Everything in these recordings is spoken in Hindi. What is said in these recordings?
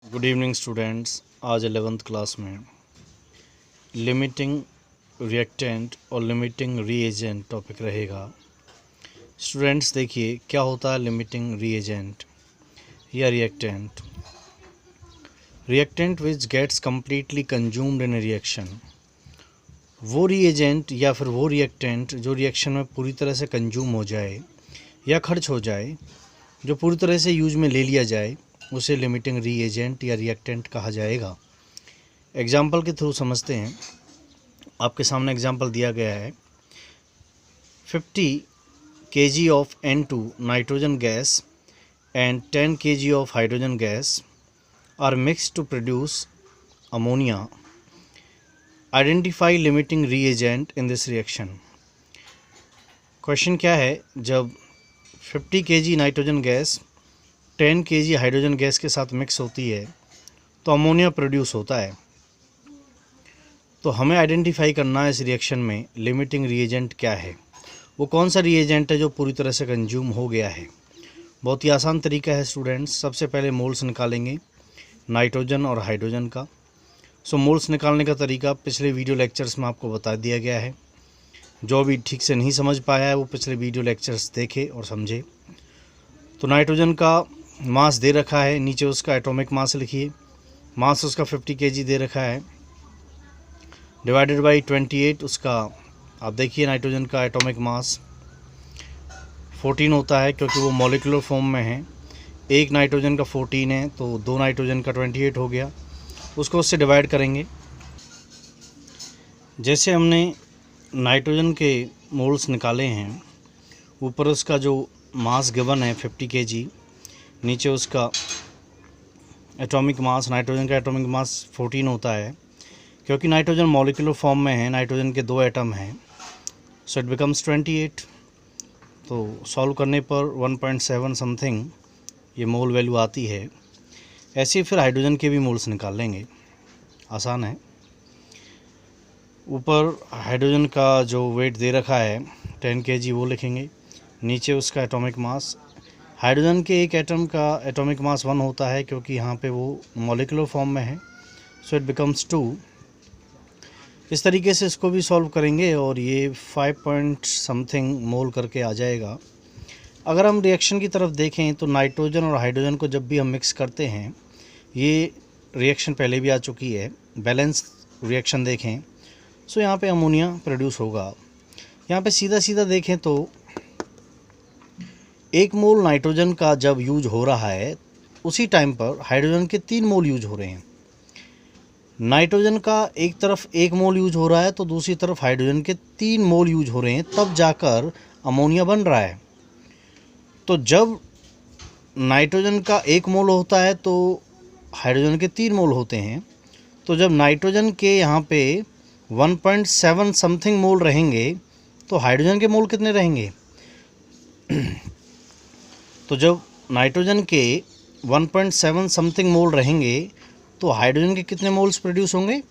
Good evening students. आज 11th क्लास में लिमिटिंग रिएक्टेंट और लिमिटिंग रीएजेंट टॉपिक रहेगा। स्टूडेंट्स देखिए क्या होता है लिमिटिंग रीएजेंट या reactant. Reactant which gets completely consumed in a reaction, वो रीएजेंट या फिर वो रिएक्टेंट जो रिएक्शन में पूरी तरह से कंज्यूम हो जाए या खर्च हो जाए, जो पूरी तरह से यूज में ले लिया जाए, उसे लिमिटिंग रीएजेंट या रिएक्टेंट कहा जाएगा। एग्जाम्पल के थ्रू समझते हैं। आपके सामने एग्जाम्पल दिया गया है 50 kg of N2 nitrogen gas and 10 kg of hydrogen gas are mixed to produce ammonia. Identify limiting reagent in this reaction. Question क्या है, जब 50 kg nitrogen gas 10 kg hydrogen gas के साथ मिक्स होती है तो अमोनिया प्रोड्यूस होता है। तो हमें आइडेंटिफाई करना है इस रिएक्शन में लिमिटिंग रीएजेंट क्या है, वो कौन सा रीएजेंट है जो पूरी तरह से कंज्यूम हो गया है। बहुत ही आसान तरीका है स्टूडेंट्स। सबसे पहले मोल्स निकालेंगे नाइट्रोजन और हाइड्रोजन का। मोल्स निकालने का तरीका पिछले वीडियो लेक्चर्स में आपको बता दिया गया है। जो भी ठीक से नहीं समझ पाया है वो पिछले वीडियो लेक्चर्स देखे और समझे। तो नाइट्रोजन का मास दे रखा है, नीचे उसका एटॉमिक मास लिखिए। मास उसका 50 kg दे रखा है, डिवाइडेड बाई 28 उसका, आप देखिए नाइट्रोजन का एटॉमिक मास 14 होता है क्योंकि वो मॉलिक्यूलर फॉर्म में है। एक नाइट्रोजन का 14 है तो दो नाइट्रोजन का 28 हो गया। उसको उससे डिवाइड करेंगे। जैसे हमने नाइट्रोजन के मोल्स निकाले हैं, ऊपर उसका जो मास गिवन है 50 kg, नीचे उसका एटॉमिक मास, नाइट्रोजन का एटॉमिक मास 14 होता है क्योंकि नाइट्रोजन मॉलिक्यूलर फॉर्म में है, नाइट्रोजन के 2 एटम हैं, सो इट बिकम्स 28। तो सॉल्व करने पर 1.7 समथिंग ये मोल वैल्यू आती है। ऐसे ही फिर हाइड्रोजन के भी मोल्स निकाल लेंगे, आसान है। ऊपर हाइड्रोजन का जो वेट दे रखा है 10 kg वो लिखेंगे, नीचे उसका एटॉमिक मास। हाइड्रोजन के एक एटम का एटॉमिक मास 1 होता है क्योंकि यहाँ पे वो मॉलिक्यूलर फॉर्म में है, सो इट बिकम्स 2। इस तरीके से इसको भी सॉल्व करेंगे और ये 5 पॉइंट समथिंग मोल करके आ जाएगा। अगर हम रिएक्शन की तरफ देखें तो नाइट्रोजन और हाइड्रोजन को जब भी हम मिक्स करते हैं, ये रिएक्शन पहले भी आ चुकी है, बैलेंस रिएक्शन देखें, सो यहाँ पे अमोनिया प्रोड्यूस होगा। यहाँ पे सीधा सीधा देखें तो 1 मोल नाइट्रोजन का जब यूज हो रहा है उसी टाइम पर हाइड्रोजन के 3 मोल यूज हो रहे हैं। नाइट्रोजन का एक तरफ 1 मोल यूज हो रहा है तो दूसरी तरफ हाइड्रोजन के 3 मोल यूज हो रहे हैं, तब जाकर अमोनिया बन रहा है। तो जब नाइट्रोजन का 1 मोल होता है तो हाइड्रोजन के 3 मोल होते हैं। तो जब नाइट्रोजन के यहाँ पे 1.7 समथिंग मोल रहेंगे तो हाइड्रोजन के मोल कितने रहेंगे? तो जब नाइट्रोजन के 1.7 समथिंग मोल रहेंगे तो हाइड्रोजन के कितने मोल्स प्रोड्यूस होंगे?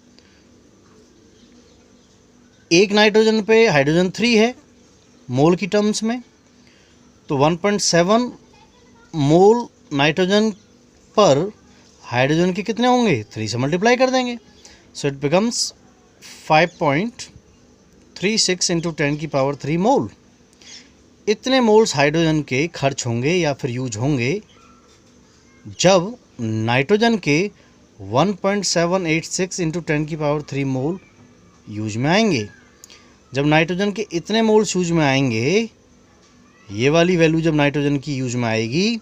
एक नाइट्रोजन पे हाइड्रोजन 3 है मोल की टर्म्स में, तो 1.7 मोल नाइट्रोजन पर हाइड्रोजन के कितने होंगे? 3 से मल्टीप्लाई कर देंगे, सो इट बिकम्स 5.36 इंटू 10⁻³ मोल। इतने मोल्स हाइड्रोजन के खर्च होंगे या फिर यूज होंगे जब नाइट्रोजन के 1.786 इंटू 10⁻³ मोल यूज में आएंगे। जब नाइट्रोजन के इतने मोल्स यूज में आएंगे, ये वाली वैल्यू जब नाइट्रोजन की यूज में आएगी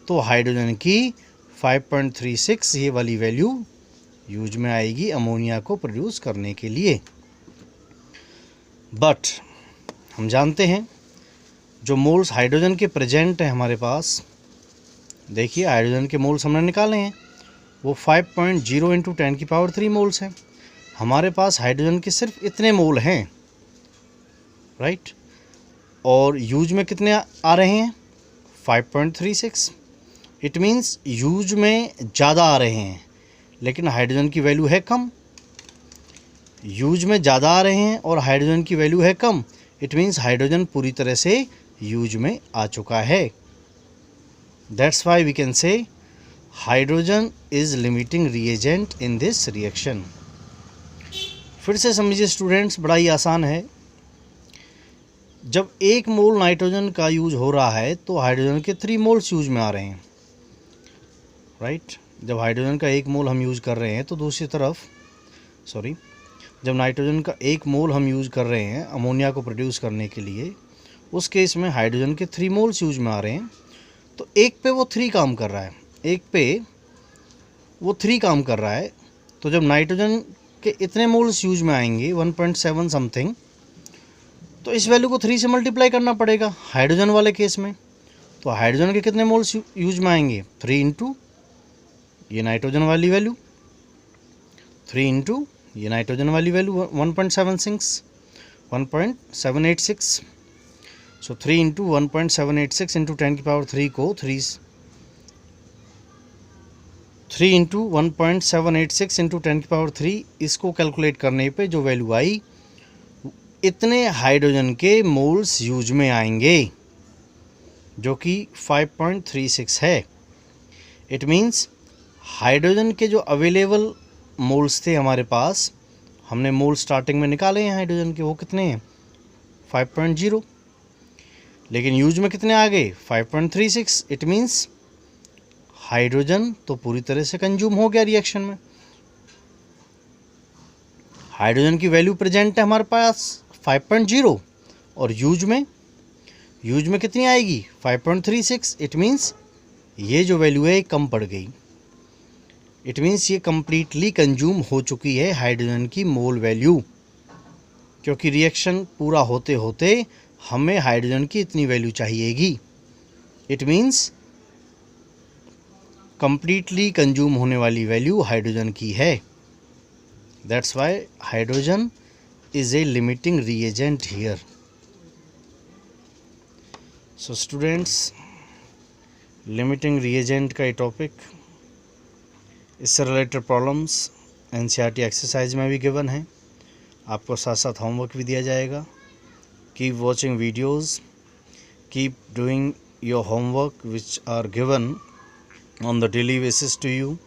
तो हाइड्रोजन की 5.36 ये वाली वैल्यू यूज में आएगी अमोनिया को प्रोड्यूस करने के लिए। बट हम जानते हैं जो मोल्स हाइड्रोजन के प्रेजेंट है हमारे पास, देखिए हाइड्रोजन के मोल्स हमने निकाले हैं, वो 5.0 इंटू 10⁻³ मोल्स हैं। हमारे पास हाइड्रोजन के सिर्फ इतने मोल हैं, राइट। और यूज में कितने आ रहे हैं? 5.36। इट मीन्स यूज में ज़्यादा आ रहे हैं, लेकिन हाइड्रोजन की वैल्यू है कम। यूज में ज़्यादा आ रहे हैं और हाइड्रोजन की वैल्यू है कम, इट मीन्स हाइड्रोजन पूरी तरह से यूज में आ चुका है। That's why we can say hydrogen is limiting reagent in this reaction. फिर से समझिए स्टूडेंट्स, बड़ा ही आसान है। जब 1 मोल नाइट्रोजन का यूज हो रहा है तो हाइड्रोजन के 3 मोल्स यूज में आ रहे हैं, राइट। जब हाइड्रोजन का 1 मोल हम यूज़ कर रहे हैं तो दूसरी तरफ जब नाइट्रोजन का 1 मोल हम यूज़ कर रहे हैं अमोनिया को प्रोड्यूस करने के लिए, उस केस में हाइड्रोजन के 3 मोल्स यूज में आ रहे हैं। तो एक पे वो 3 काम कर रहा है, एक पे वो 3 काम कर रहा है। तो जब नाइट्रोजन के इतने मोल्स यूज में आएंगे 1.7 समथिंग, तो इस वैल्यू को 3 से मल्टीप्लाई करना पड़ेगा हाइड्रोजन वाले केस में। तो हाइड्रोजन के कितने मोल्स यूज में आएंगे, 3 इंटू ये नाइट्रोजन वाली वैल्यू, 3 इंटू ये नाइट्रोजन वाली वैल्यू 1.786। सो 3 इंटू 1.786 इंटू 10³ को 3 इंटू 1.786 इंटू 10³ इसको कैलकुलेट करने पे जो वैल्यू आई, इतने हाइड्रोजन के मोल्स यूज में आएंगे, जो कि 5.36 है। इट मीन्स हाइड्रोजन के जो अवेलेबल मोल्स थे हमारे पास, हमने मोल स्टार्टिंग में निकाले हैं हाइड्रोजन के, वो कितने हैं 5.0, लेकिन यूज में कितने आ गए 5.36। इट मीन्स हाइड्रोजन तो पूरी तरह से कंज्यूम हो गया रिएक्शन में। हाइड्रोजन की वैल्यू प्रेजेंट है हमारे पास 5.0 और यूज में कितनी आएगी 5.36। इट मीन्स ये जो वैल्यू है कम पड़ गई। इट मीन्स ये कम्प्लीटली कंज्यूम हो चुकी है हाइड्रोजन की मोल वैल्यू, क्योंकि रिएक्शन पूरा होते होते हमें हाइड्रोजन की इतनी वैल्यू चाहिएगी। इट मीन्स कम्प्लीटली कंज्यूम होने वाली वैल्यू हाइड्रोजन की है। That's why hydrogen is a limiting reagent here. So students, limiting reagent का ये टॉपिक, इससे रिलेटेड प्रॉब्लम्स एनसीईआरटी एक्सरसाइज में भी गिवन है, आपको साथ साथ होमवर्क भी दिया जाएगा। Keep watching videos, keep doing your homework which are given on the daily basis to you.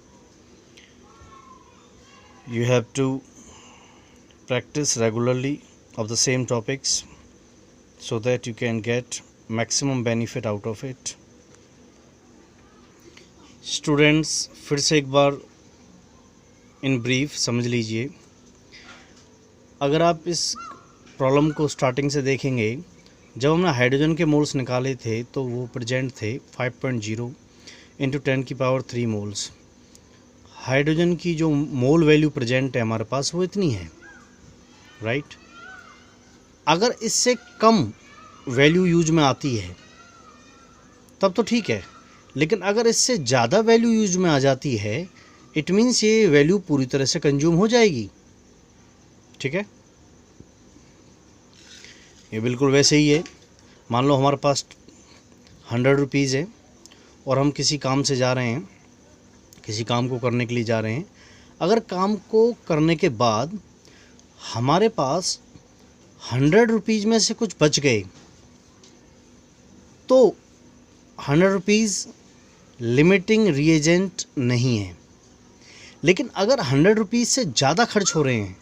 You have to practice regularly of the same topics so that you can get maximum benefit out of it. Students, फिर से एक बार इन ब्रीफ समझ लीजिए। अगर आप इस प्रॉब्लम को स्टार्टिंग से देखेंगे, जब हमने हाइड्रोजन के मोल्स निकाले थे तो वो प्रेजेंट थे 5.0 इंटू 10³ मोल्स। हाइड्रोजन की जो मोल वैल्यू प्रेजेंट है हमारे पास वो इतनी है, राइट। अगर इससे कम वैल्यू यूज में आती है तब तो ठीक है, लेकिन अगर इससे ज़्यादा वैल्यू यूज में आ जाती है, इट मीन्स ये वैल्यू पूरी तरह से कंज्यूम हो जाएगी। ठीक है, ये बिल्कुल वैसे ही है। मान लो हमारे पास 100 रुपीज़ है और हम किसी काम से जा रहे हैं, किसी काम को करने के लिए जा रहे हैं। अगर काम को करने के बाद हमारे पास 100 रुपीज़ में से कुछ बच गए तो 100 रुपीज़ लिमिटिंग रिएजेंट नहीं है। लेकिन अगर 100 रुपीज़ से ज़्यादा खर्च हो रहे हैं,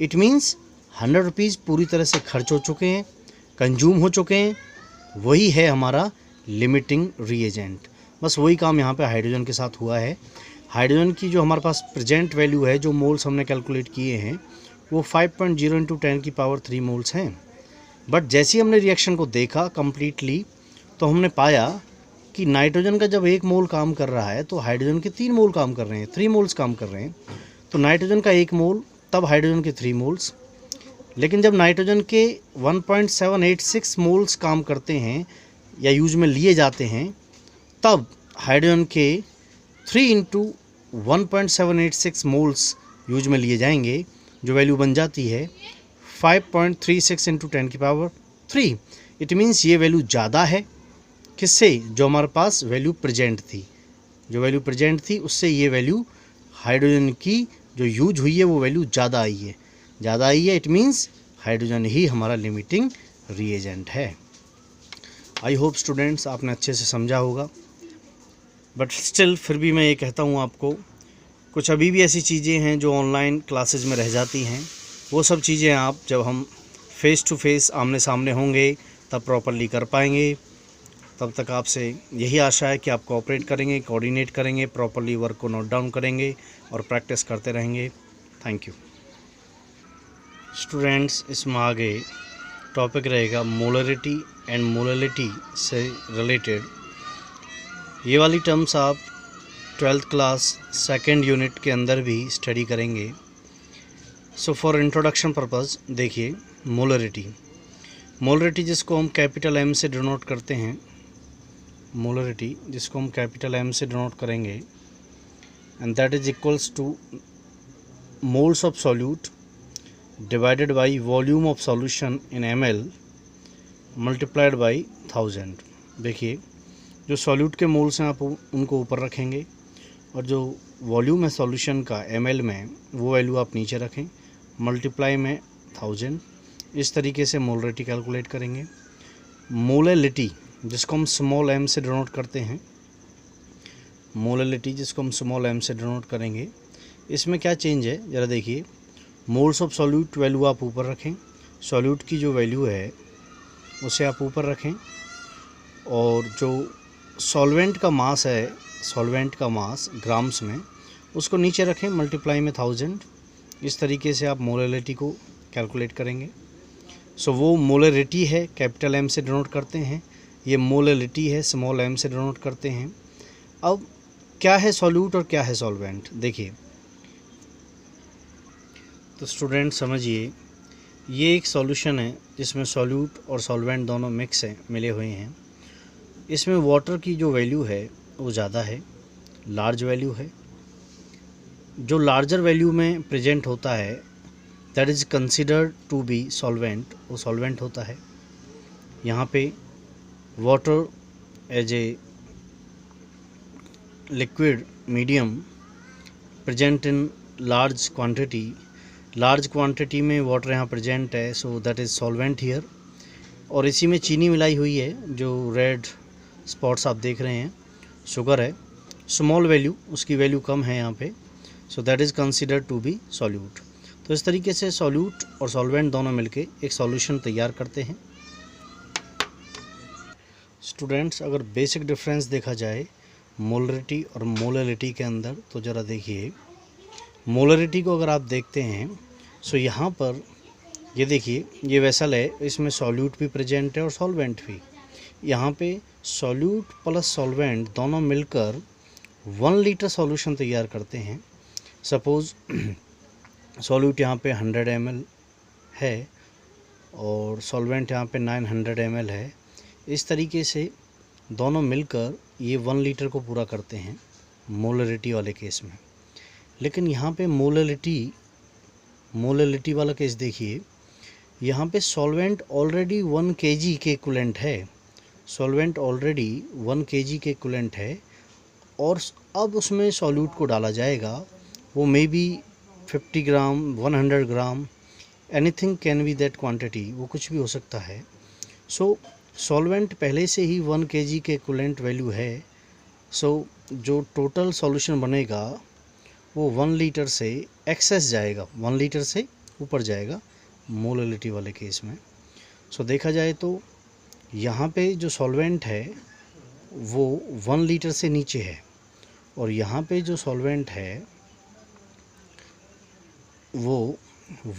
इट मीन्स 100 रुपीज़ पूरी तरह से खर्च हो चुके हैं, कंज्यूम हो चुके हैं, वही है हमारा लिमिटिंग रिएजेंट। बस वही काम यहाँ पे हाइड्रोजन के साथ हुआ है। हाइड्रोजन की जो हमारे पास प्रेजेंट वैल्यू है, जो मोल्स हमने कैलकुलेट किए हैं, वो 5.0 इंटू 10³ मोल्स हैं। बट जैसे ही हमने रिएक्शन को देखा कम्प्लीटली, तो हमने पाया कि नाइट्रोजन का जब 1 मोल काम कर रहा है तो हाइड्रोजन के 3 मोल काम कर रहे हैं, 3 मोल्स काम कर रहे हैं। तो नाइट्रोजन का 1 मोल, तब हाइड्रोजन के 3 मोल्स। लेकिन जब नाइट्रोजन के 1.786 मोल्स काम करते हैं या यूज में लिए जाते हैं, तब हाइड्रोजन के 3 इंटू 1.786 मोल्स यूज में लिए जाएंगे, जो वैल्यू बन जाती है 5.36 इंटू 10³। इट मीन्स ये वैल्यू ज़्यादा है किससे, जो हमारे पास वैल्यू प्रेजेंट थी। जो वैल्यू प्रेजेंट थी उससे ये वैल्यू हाइड्रोजन की जो यूज हुई है वो वैल्यू ज़्यादा आई है, ज़्यादा आई है। इट मीन्स हाइड्रोजन ही हमारा लिमिटिंग रिएजेंट है। आई होप स्टूडेंट्स आपने अच्छे से समझा होगा। बट स्टिल फिर भी मैं ये कहता हूँ आपको, कुछ अभी भी ऐसी चीज़ें हैं जो ऑनलाइन क्लासेस में रह जाती हैं। वो सब चीज़ें आप जब हम फेस टू फेस आमने सामने होंगे तब प्रॉपरली कर पाएंगे। तब तक आपसे यही आशा है कि आप कोऑपरेट करेंगे, कोऑर्डिनेट करेंगे, प्रॉपरली वर्क को नोट डाउन करेंगे और प्रैक्टिस करते रहेंगे। Thank you students. इसमें आगे टॉपिक रहेगा मोलरिटी एंड मोललिटी से रिलेटेड। ये वाली टर्म्स आप 12th क्लास सेकेंड यूनिट के अंदर भी स्टडी करेंगे। सो फॉर इंट्रोडक्शन पर्पस देखिए, मोलरिटी जिसको हम कैपिटल एम से डिनोट करते हैं, मोलरिटी जिसको हम कैपिटल एम से डिनोट करेंगे, and that is equals two moles of solute divided by volume of solution in ml multiplied by 1000। देखिए, जो सॉल्यूट के मोल्स हैं आप उनको ऊपर रखेंगे और जो वॉल्यूम है सॉल्यूशन का ml में वो वैल्यू आप नीचे रखें, मल्टीप्लाई में 1000। इस तरीके से मोलरिटी कैलकुलेट करेंगे। मोललिटी जिसको हम स्मॉल m से डिनोट करते हैं, मोललिटी जिसको हम स्मॉल m से डिनोट करेंगे, इसमें क्या चेंज है ज़रा देखिए। मोल्स ऑफ सॉल्यूट वैल्यू आप ऊपर रखें, सॉल्यूट की जो वैल्यू है उसे आप ऊपर रखें, और जो सॉल्वेंट का मास है, सॉल्वेंट का मास ग्राम्स में, उसको नीचे रखें, मल्टीप्लाई में 1000। इस तरीके से आप मोलरिटी को कैलकुलेट करेंगे। सो वो मोलरिटी है, कैपिटल एम से डिनोट करते हैं, ये मोललिटी है, स्मॉल एम से डिनोट करते हैं। अब क्या है सॉल्यूट और क्या है सॉल्वेंट, देखिए तो स्टूडेंट समझिए, ये एक सॉल्यूशन है जिसमें सॉल्यूट और सॉल्वेंट दोनों मिक्स हैं, मिले हुए हैं। इसमें वाटर की जो वैल्यू है वो ज़्यादा है, लार्ज वैल्यू है। जो लार्जर वैल्यू में प्रेजेंट होता है that is considered to be solvent, वो सॉल्वेंट होता है। यहाँ पे water as a liquid medium present in large quantity में वाटर यहाँ प्रेजेंट है, so that is solvent here. और इसी में चीनी मिलाई हुई है, जो रेड स्पॉट्स आप देख रहे हैं, शुगर है, स्मॉल वैल्यू, उसकी वैल्यू कम है यहाँ पे, so that is considered to be solute. तो इस तरीके से सॉल्यूट और सॉल्वेंट दोनों मिलके एक सॉल्यूशन तैयार करते हैं। स्टूडेंट्स, अगर बेसिक डिफरेंस देखा जाए मोलरिटी और मोललिटी के अंदर, तो ज़रा देखिए, मोलरिटी को अगर आप देखते हैं, सो यहाँ पर ये देखिए, ये वेसल है, इसमें सॉल्यूट भी प्रेजेंट है और सॉल्वेंट भी। यहाँ पे सॉल्यूट प्लस सॉल्वेंट दोनों मिलकर 1 लीटर सॉल्यूशन तैयार करते हैं। सपोज़ सॉल्यूट यहाँ पे 100 ml है और सॉल्वेंट यहाँ पे 900 ml है। इस तरीके से दोनों मिलकर ये 1 लीटर को पूरा करते हैं मोलरिटी वाले केस में। लेकिन यहाँ पे मोललिटी वाला केस देखिए, यहाँ पे सॉल्वेंट ऑलरेडी 1 kg के इक्विवेलेंट है, सॉल्वेंट ऑलरेडी 1 kg के इक्विवेलेंट है, और अब उसमें सॉल्यूट को डाला जाएगा, वो may be 50 gram, 100 gram, anything can be that quantity, वो कुछ भी हो सकता है। सो सॉल्वेंट पहले से ही 1 kg के इक्विवेलेंट वैल्यू है, सो जो टोटल सॉल्यूशन बनेगा वो 1 लीटर से एक्सेस जाएगा, 1 लीटर से ऊपर जाएगा मोललिटी वाले केस में। सो देखा जाए तो यहाँ पे जो सॉल्वेंट है वो 1 लीटर से नीचे है, और यहाँ पे जो सॉल्वेंट है वो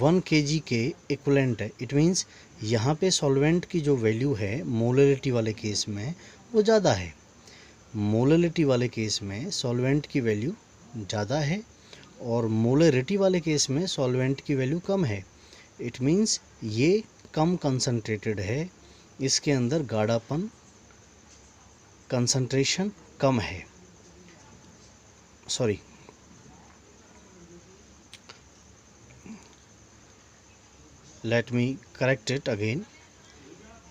1 kg के इक्विवेलेंट है। इट मीन्स यहाँ पे सॉल्वेंट की जो वैल्यू है मोललिटी वाले केस में वो ज़्यादा है, मोललिटी वाले केस में सॉल्वेंट की वैल्यू ज़्यादा है और मोलरिटी वाले केस में सॉल्वेंट की वैल्यू कम है। इट मीन्स ये कम कंसंट्रेटेड है, इसके अंदर गाढ़ापन, कंसंट्रेशन कम है। Sorry, let me correct it again.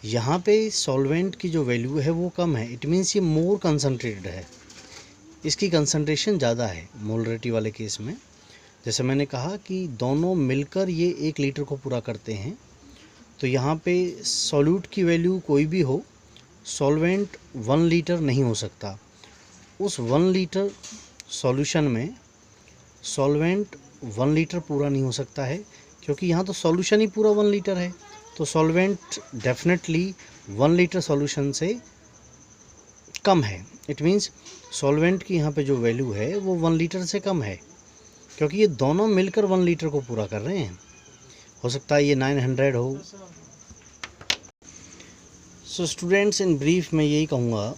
यहाँ पे सॉल्वेंट की जो वैल्यू है वो कम है, इट मीन्स ये मोर कंसंट्रेटेड है, इसकी कंसंट्रेशन ज़्यादा है मोलरिटी वाले केस में। जैसे मैंने कहा कि दोनों मिलकर ये 1 लीटर को पूरा करते हैं, तो यहाँ पे सॉल्यूट की वैल्यू कोई भी हो, सॉल्वेंट 1 लीटर नहीं हो सकता। उस 1 लीटर सॉल्यूशन में सॉल्वेंट 1 लीटर पूरा नहीं हो सकता है, क्योंकि यहाँ तो सॉल्यूशन ही पूरा 1 लीटर है। तो सॉल्वेंट डेफिनेटली 1 लीटर सॉल्यूशन से कम है। इट मीन्स सॉल्वेंट की यहाँ पे जो वैल्यू है वो 1 लीटर से कम है, क्योंकि ये दोनों मिलकर 1 लीटर को पूरा कर रहे हैं। हो सकता है ये 900 हो। सो स्टूडेंट्स, इन ब्रीफ मैं यही कहूँगा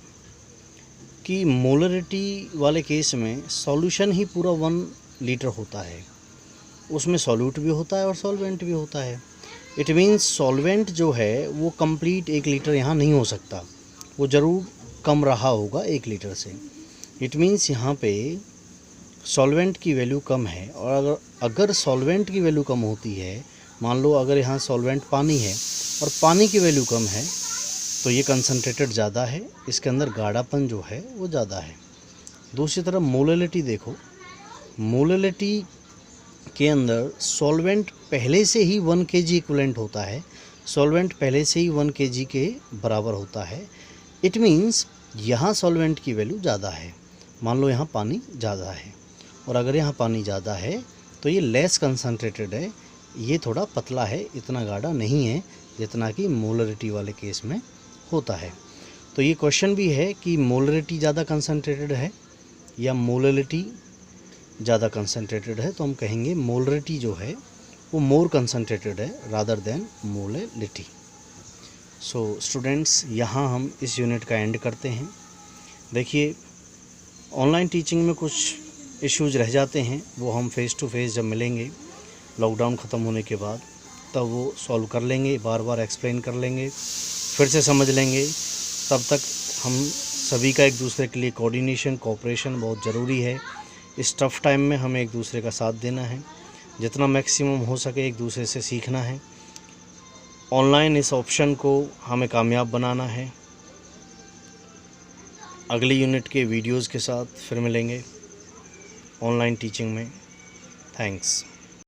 कि मोलरिटी वाले केस में सॉल्यूशन ही पूरा 1 लीटर होता है, उसमें सॉल्यूट भी होता है और सॉल्वेंट भी होता है। इट मीन्स सॉल्वेंट जो है वो कंप्लीट 1 लीटर यहाँ नहीं हो सकता, वो ज़रूर कम रहा होगा 1 लीटर से। इट मीन्स यहाँ पे सॉल्वेंट की वैल्यू कम है, और अगर सॉल्वेंट की वैल्यू कम होती है, मान लो अगर यहाँ सॉल्वेंट पानी है और पानी की वैल्यू कम है, तो ये कंसनट्रेटेड ज़्यादा है, इसके अंदर गाढ़ापन जो है वो ज़्यादा है। दूसरी तरफ मोलरिटी देखो, मोलरिटी के अंदर सॉल्वेंट पहले से ही 1 kg इक्विवेलेंट होता है, सॉल्वेंट पहले से ही 1 kg के बराबर होता है। इट मीन्स यहाँ सॉल्वेंट की वैल्यू ज़्यादा है। मान लो यहाँ पानी ज़्यादा है, और अगर यहाँ पानी ज़्यादा है तो ये लेस कंसनट्रेटेड है, ये थोड़ा पतला है, इतना गाढ़ा नहीं है जितना कि मोलरिटी वाले केस में होता है। तो ये क्वेश्चन भी है कि मोलरिटी ज़्यादा कंसनट्रेटेड है या मोलरिटी ज़्यादा कंसनट्रेटेड है, तो हम कहेंगे मोलरिटी जो है वो मोर कंसनट्रेटेड है rather than molarity. So students, यहाँ हम इस यूनिट का एंड करते हैं। देखिए, ऑनलाइन टीचिंग में कुछ इश्यूज रह जाते हैं, वो हम फेस टू फेस जब मिलेंगे लॉकडाउन ख़त्म होने के बाद, तब वो सॉल्व कर लेंगे, बार बार एक्सप्लेन कर लेंगे, फिर से समझ लेंगे। तब तक हम सभी का एक दूसरे के लिए कोऑर्डिनेशन, कोऑपरेशन बहुत ज़रूरी है। इस टफ़ टाइम में हमें एक दूसरे का साथ देना है, जितना मैक्सिमम हो सके एक दूसरे से सीखना है। ऑनलाइन इस ऑप्शन को हमें कामयाब बनाना है। अगली यूनिट के वीडियोज़ के साथ फिर मिलेंगे ऑनलाइन टीचिंग में। थैंक्स।